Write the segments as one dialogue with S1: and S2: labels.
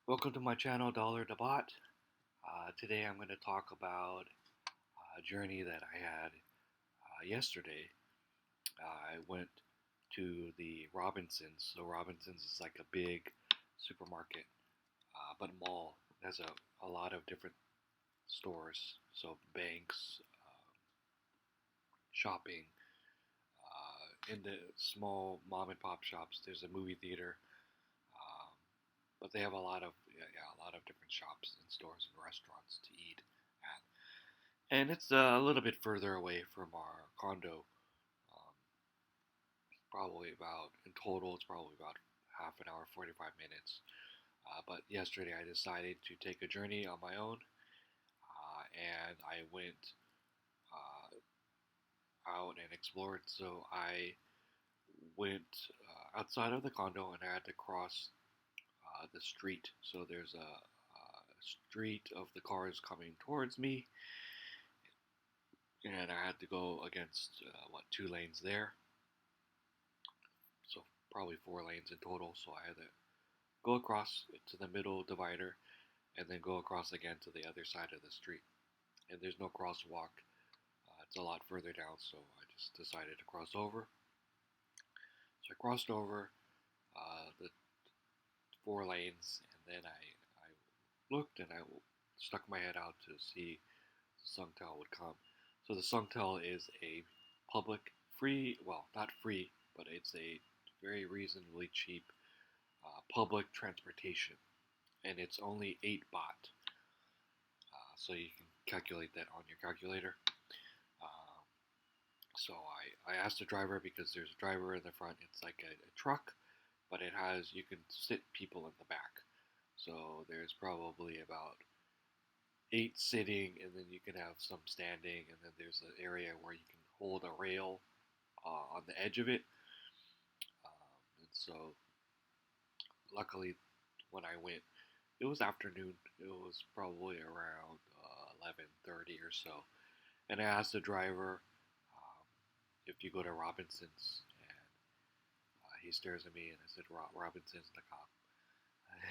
S1: Welcome to my channel, Dollar to Bot. Today I'm going to talk about a journey that I had yesterday. I went to the Robinsons. So Robinsons is like a big supermarket, but mall. It has a lot of different stores. So banks, shopping. In the small mom and pop shops, there's a movie theater. Um, but they have a lot of different shops and stores and restaurants to eat at. And it's a little bit further away from our condo. Um, probably about in total, it's probably about half an hour, 45 minutes. But yesterday, I decided to take a journey on my own, and I went out and explored. So I went outside of the condo, and I had to cross the street. So there's a street of the cars coming towards me, and I had to go against two lanes there, so probably four lanes in total. So I had to go across to the middle divider, and then go across again to the other side of the street. And there's no crosswalk. It's a lot further down, so I just decided to cross over. So I crossed over the four lanes, and then I looked and I stuck my head out to see Songthaew would come. So the Songthaew is a public, free, well, not free, but it's a very reasonably cheap public transportation, and it's only 8 baht. So you can calculate that on your calculator. Um, so I asked the driver, because there's a driver in the front. It's like a truck, but you can sit people in the back. So there's probably about 8 sitting, and then you can have some standing, and then there's an area where you can hold a rail on the edge of it. And so, luckily, when I went, it was afternoon. It was probably around 11:30 or so, and I asked the driver if you go to Robinsons, and he stares at me, and I said, Robinsons, the cop,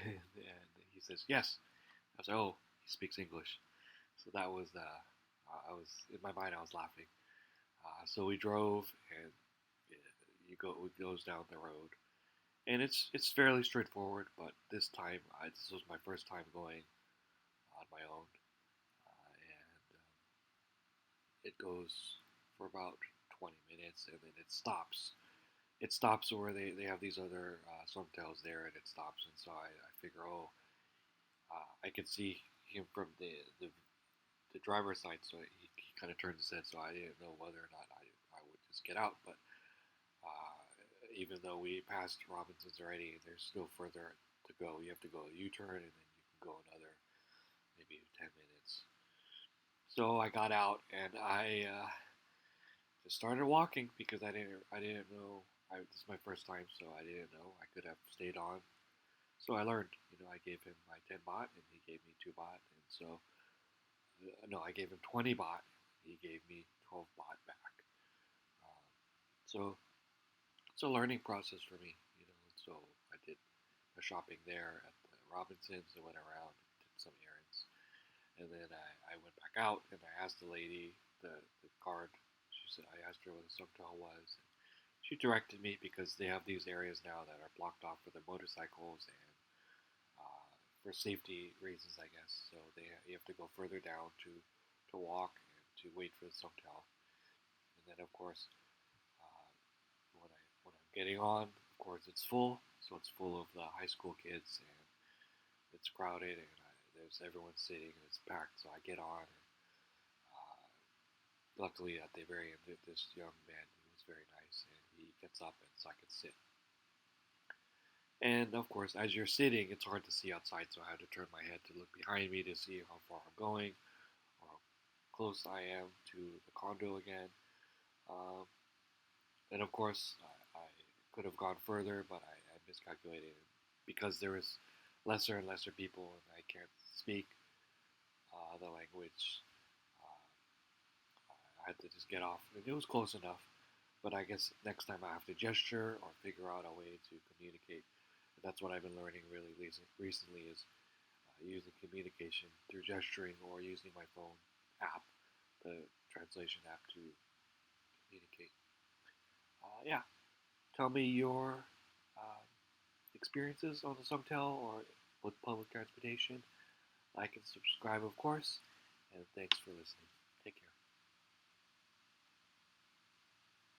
S1: and he says yes. I was like, oh, he speaks English. So that was, I was, in my mind, I was laughing. So we drove, and it goes down the road, and it's fairly straightforward. But this was my first time going on my own, and it goes for about 20 minutes, and then it stops. It stops where they have these other Songthaews there, and it stops. And so I figure, oh, I could see him from the driver's side, so he kind of turns his head. So I didn't know whether or not I would just get out. But even though we passed Robinsons already, there's still further to go. You have to go a U-turn, and then you can go another maybe 10 minutes. So I got out, and I just started walking, because I didn't know. This is my first time, so I didn't know. I could have stayed on. So I learned. I gave him my 10 baht, and he gave me 2 baht, and so no, I gave him 20 baht. He gave me 12 baht back. Um, so it's a learning process for me. So I did my shopping there at the Robinsons. I went around, did some errands, and then I went back out, and I asked the lady, the card. I asked her what the Songthaew was. And she directed me, because they have these areas now that are blocked off for the motorcycles, and for safety reasons, I guess. So you have to go further down to walk and to wait for the Songthaew. And then, of course, uh, when I'm getting on, of course, it's full. So it's full of the high school kids, and it's crowded, and there's everyone sitting, and it's packed. So I get on, and luckily at the very end, this young man, he was very nice, and he gets up, and so I could sit. And of course, as you're sitting, it's hard to see outside, so I had to turn my head to look behind me to see how far I'm going, or how close I am to the condo again. Um, and of course, I could have gone further, but I miscalculated, because there was lesser and lesser people, and I can't speak the language. I had to just get off, and it was close enough. But I guess next time I have to gesture or figure out a way to communicate. And that's what I've been learning really recently, is using communication through gesturing or using my phone app, the translation app, to communicate. Yeah, tell me your um, experiences on the Songthaew or with public transportation. Like and subscribe, of course. And thanks for listening. Take care.